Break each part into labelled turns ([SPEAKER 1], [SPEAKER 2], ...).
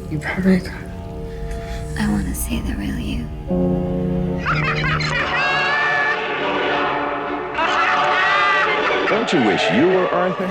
[SPEAKER 1] You perfect?
[SPEAKER 2] I want to see the real you.
[SPEAKER 3] Don't you wish you were Arthur?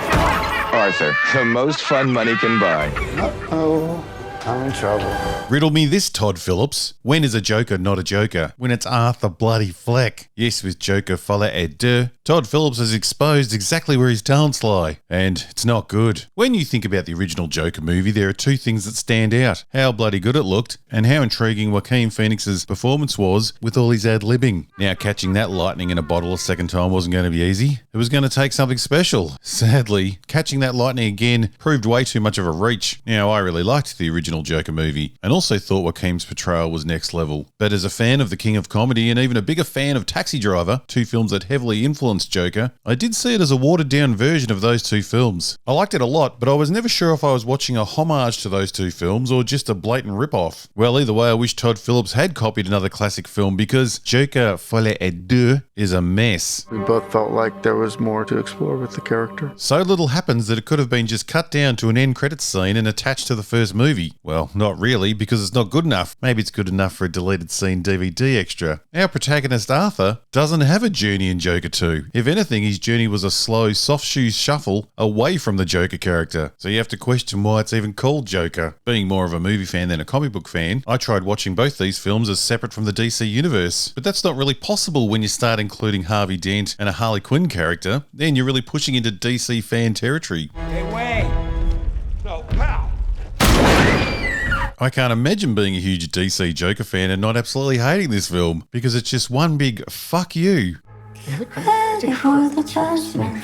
[SPEAKER 3] Arthur, the most fun money can buy.
[SPEAKER 1] Uh-oh, I'm in trouble.
[SPEAKER 4] Riddle me this, Todd Phillips. When is a Joker not a Joker? When it's Arthur bloody Fleck. Yes, with Joker Folie et Deux, Todd Phillips has exposed exactly where his talents lie, and it's not good. When you think about the original Joker movie, there are two things that stand out: how bloody good it looked, and how intriguing Joaquin Phoenix's performance was with all his ad-libbing. Now, catching that lightning in a bottle a second time wasn't going to be easy. It was going to take something special. Sadly, catching that lightning again proved way too much of a reach. Now, I really liked the original Joker movie, and also thought Joaquin's portrayal was next level. But as a fan of the King of Comedy, and even a bigger fan of Taxi Driver, two films that heavily influenced Joker, I did see it as a watered-down version of those two films. I liked it a lot, but I was never sure if I was watching a homage to those two films or just a blatant rip-off. Well, either way, I wish Todd Phillips had copied another classic film, because Joker Folie et Deux is a mess.
[SPEAKER 1] We both felt like there was more to explore with the character.
[SPEAKER 4] So little happens that it could have been just cut down to an end credits scene and attached to the first movie. Well, not really, because it's not good enough. Maybe it's good enough for a deleted scene DVD extra. Our protagonist Arthur doesn't have a journey in Joker 2. If anything, his journey was a slow, soft shoe shuffle away from the Joker character. So you have to question why it's even called Joker. Being more of a movie fan than a comic book fan, I tried watching both these films as separate from the DC universe. But that's not really possible when you start including Harvey Dent and a Harley Quinn character. Then you're really pushing into DC fan territory.
[SPEAKER 5] Hey, Wayne! No, pal!
[SPEAKER 4] I can't imagine being a huge DC Joker fan and not absolutely hating this film, because it's just one big fuck you.
[SPEAKER 2] Ready for the judgment.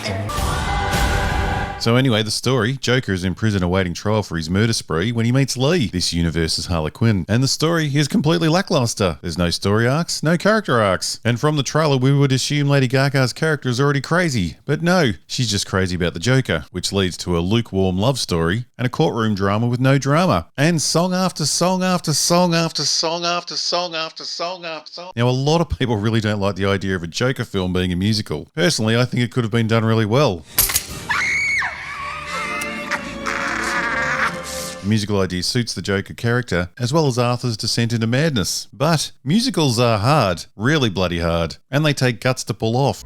[SPEAKER 4] So anyway, the story: Joker is in prison awaiting trial for his murder spree when he meets Lee, this universe's Harley Quinn. And the story is completely lackluster. There's no story arcs, no character arcs. And from the trailer, we would assume Lady Gaga's character is already crazy. But no, she's just crazy about the Joker, which leads to a lukewarm love story and a courtroom drama with no drama. And song after song after song after song after song after song after song. Now, a lot of people really don't like the idea of a Joker film being a musical. Personally, I think it could have been done really well. The musical idea suits the Joker character, as well as Arthur's descent into madness. But musicals are hard, really bloody hard, and they take guts to pull off.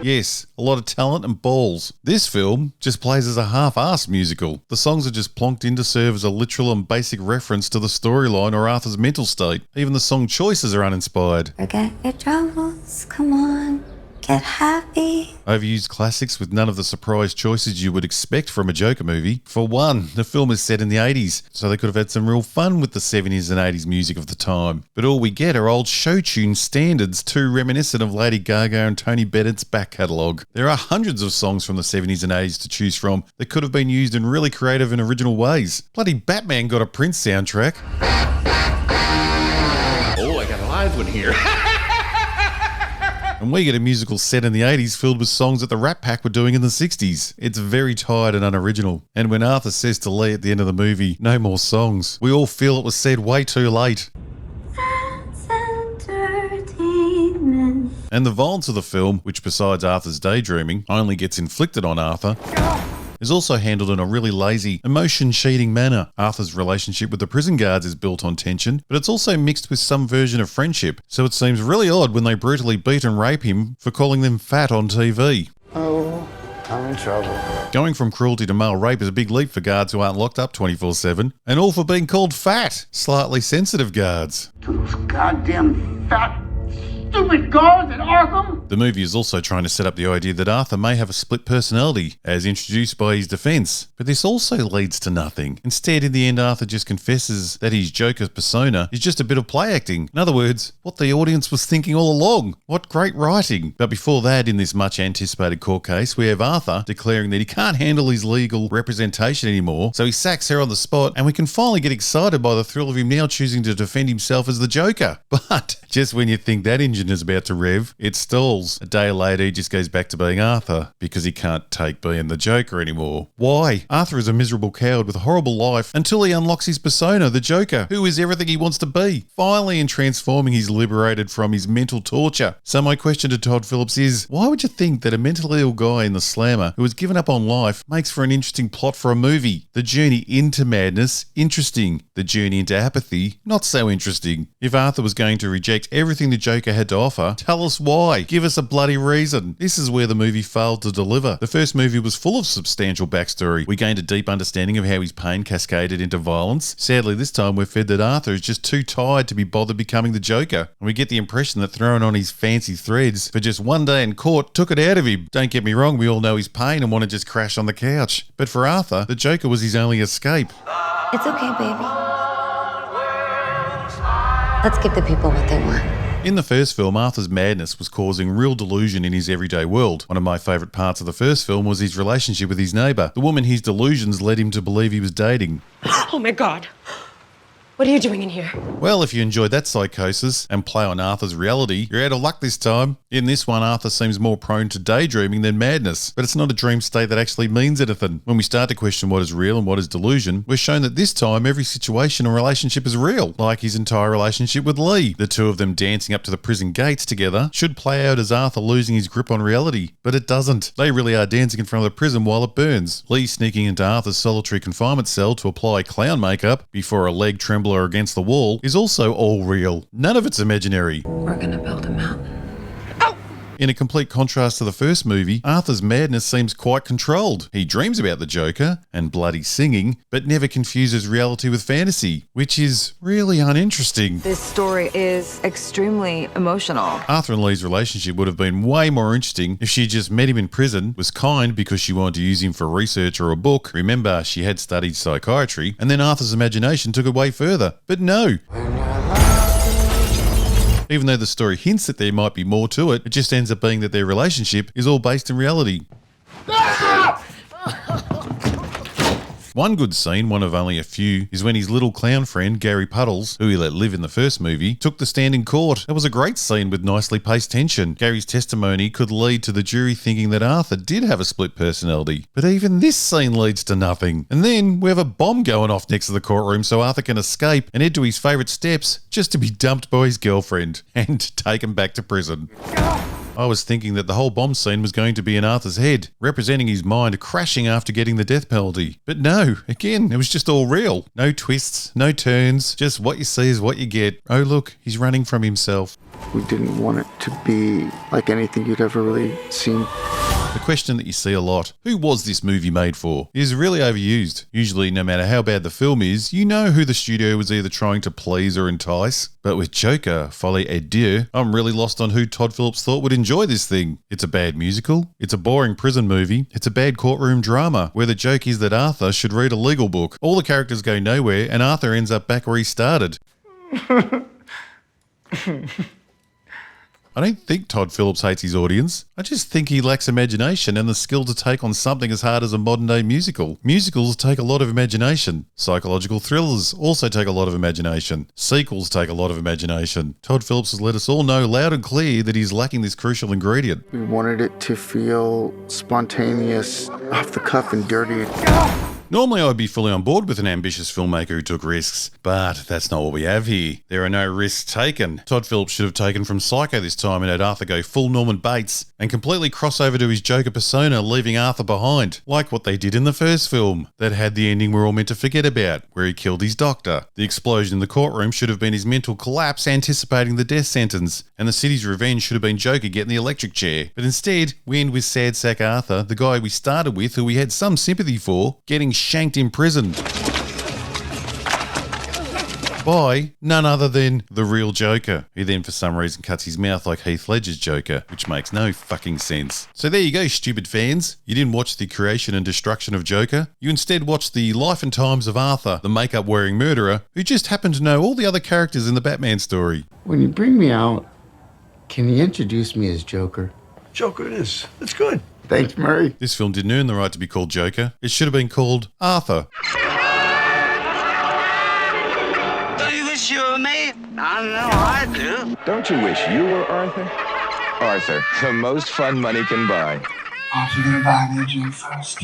[SPEAKER 4] Yes, a lot of talent and balls. This film just plays as a half-assed musical. The songs are just plonked in to serve as a literal and basic reference to the storyline or Arthur's mental state. Even the song choices are uninspired.
[SPEAKER 2] Forget your troubles, come on, get happy.
[SPEAKER 4] Overused classics with none of the surprise choices you would expect from a Joker movie. For one, the film is set in the 80s, so they could have had some real fun with the 70s and 80s music of the time. But all we get are old show tune standards, too reminiscent of Lady Gaga and Tony Bennett's back catalogue. There are hundreds of songs from the 70s and 80s to choose from that could have been used in really creative and original ways. Bloody Batman got a Prince soundtrack.
[SPEAKER 6] Oh, I got a live one here.
[SPEAKER 4] And we get a musical set in the 80s filled with songs that the Rat Pack were doing in the 60s. It's very tired and unoriginal. And when Arthur says to Lee at the end of the movie, "No more songs," we all feel it was said way too late. And the violence of the film, which besides Arthur's daydreaming, only gets inflicted on Arthur, is also handled in a really lazy, emotion-cheating manner. Arthur's relationship with the prison guards is built on tension, but it's also mixed with some version of friendship, so it seems really odd when they brutally beat and rape him for calling them fat on TV.
[SPEAKER 1] Oh, I'm in trouble.
[SPEAKER 4] Going from cruelty to male rape is a big leap for guards who aren't locked up 24/7, and all for being called fat. Slightly sensitive guards.
[SPEAKER 5] To those goddamn fat, stupid guards at Arkham?
[SPEAKER 4] The movie is also trying to set up the idea that Arthur may have a split personality, as introduced by his defense. But this also leads to nothing. Instead, in the end, Arthur just confesses that his Joker persona is just a bit of play acting. In other words, what the audience was thinking all along. What great writing. But before that, in this much anticipated court case, we have Arthur declaring that he can't handle his legal representation anymore, so he sacks her on the spot, and we can finally get excited by the thrill of him now choosing to defend himself as the Joker. But just when you think that injustice engine is about to rev, it stalls. A day later, he just goes back to being Arthur because he can't take being the Joker anymore. Why? Arthur is a miserable coward with a horrible life until he unlocks his persona, the Joker, who is everything he wants to be. Finally, in transforming, he's liberated from his mental torture. So my question to Todd Phillips is, why would you think that a mentally ill guy in The Slammer who has given up on life makes for an interesting plot for a movie? The journey into madness, interesting. The journey into apathy, not so interesting. If Arthur was going to reject everything the Joker had to offer, tell us why. Give us a bloody reason. This is where the movie failed to deliver. The first movie was full of substantial backstory. We gained a deep understanding of how his pain cascaded into violence. Sadly, this time we're fed that Arthur is just too tired to be bothered becoming the Joker. And we get the impression that throwing on his fancy threads for just one day in court took it out of him. Don't get me wrong, we all know his pain and want to just crash on the couch. But for Arthur, the Joker was his only escape.
[SPEAKER 2] It's okay, baby. Let's give the people what they want.
[SPEAKER 4] In the first film, Arthur's madness was causing real delusion in his everyday world. One of my favourite parts of the first film was his relationship with his neighbour, the woman his delusions led him to believe he was dating.
[SPEAKER 7] Oh my God. What are you doing in here?
[SPEAKER 4] Well, if you enjoyed that psychosis and play on Arthur's reality, you're out of luck this time. In this one, Arthur seems more prone to daydreaming than madness, but it's not a dream state that actually means anything. When we start to question what is real and what is delusion, we're shown that this time every situation or relationship is real, like his entire relationship with Lee. The two of them dancing up to the prison gates together should play out as Arthur losing his grip on reality, but it doesn't. They really are dancing in front of the prison while it burns. Lee sneaking into Arthur's solitary confinement cell to apply clown makeup before a leg trembler against the wall is also all real. None of it's imaginary.
[SPEAKER 7] We're gonna build a mountain.
[SPEAKER 4] In a complete contrast to the first movie, Arthur's madness seems quite controlled. He dreams about the Joker and bloody singing, but never confuses reality with fantasy, which is really uninteresting.
[SPEAKER 8] This story is extremely emotional.
[SPEAKER 4] Arthur and Lee's relationship would have been way more interesting if she just met him in prison, was kind because she wanted to use him for research or a book. Remember, she had studied psychiatry, and then Arthur's imagination took it way further. But no. Even though the story hints that there might be more to it, it just ends up being that their relationship is all based in reality. One good scene, one of only a few, is when his little clown friend, Gary Puddles, who he let live in the first movie, took the stand in court. That was a great scene with nicely paced tension. Gary's testimony could lead to the jury thinking that Arthur did have a split personality. But even this scene leads to nothing. And then we have a bomb going off next to the courtroom so Arthur can escape and head to his favourite steps just to be dumped by his girlfriend and taken back to prison. I was thinking that the whole bomb scene was going to be in Arthur's head, representing his mind crashing after getting the death penalty. But no, again, it was just all real. No twists, no turns, just what you see is what you get. Oh look, he's running from himself.
[SPEAKER 1] We didn't want it to be like anything you'd ever really seen.
[SPEAKER 4] The question that you see a lot, who was this movie made for, is really overused. Usually, no matter how bad the film is, you know who the studio was either trying to please or entice. But with Joker, Folie et Deux, I'm really lost on who Todd Phillips thought would enjoy this thing. It's a bad musical, it's a boring prison movie, it's a bad courtroom drama, where the joke is that Arthur should read a legal book. All the characters go nowhere, and Arthur ends up back where he started. I don't think Todd Phillips hates his audience. I just think he lacks imagination and the skill to take on something as hard as a modern-day musical. Musicals take a lot of imagination. Psychological thrillers also take a lot of imagination. Sequels take a lot of imagination. Todd Phillips has let us all know loud and clear that he's lacking this crucial ingredient.
[SPEAKER 1] We wanted it to feel spontaneous, off the cuff, and dirty.
[SPEAKER 4] Normally I'd be fully on board with an ambitious filmmaker who took risks, but that's not what we have here. There are no risks taken. Todd Phillips should have taken from Psycho this time and had Arthur go full Norman Bates and completely cross over to his Joker persona, leaving Arthur behind, like what they did in the first film, that had the ending we're all meant to forget about, where he killed his doctor. The explosion in the courtroom should have been his mental collapse anticipating the death sentence, and the city's revenge should have been Joker getting the electric chair. But instead, we end with sad sack Arthur, the guy we started with, who we had some sympathy for, getting shanked in prison by none other than the real Joker, who then for some reason cuts his mouth like Heath Ledger's Joker, which makes no fucking sense. So there you go, stupid fans. You didn't watch the creation and destruction of Joker. You instead watched the life and times of Arthur, the makeup-wearing murderer, who just happened to know all the other characters in the Batman story.
[SPEAKER 9] When you bring me out, can you introduce me as Joker?
[SPEAKER 6] Joker it is. It's good.
[SPEAKER 1] Thanks, Murray.
[SPEAKER 4] This film didn't earn the right to be called Joker. It should have been called Arthur.
[SPEAKER 10] They wish just you and me? I know I do.
[SPEAKER 3] Don't you wish you were Arthur? Arthur, the most fun money can buy.
[SPEAKER 5] Aren't you gonna buy me a drink first?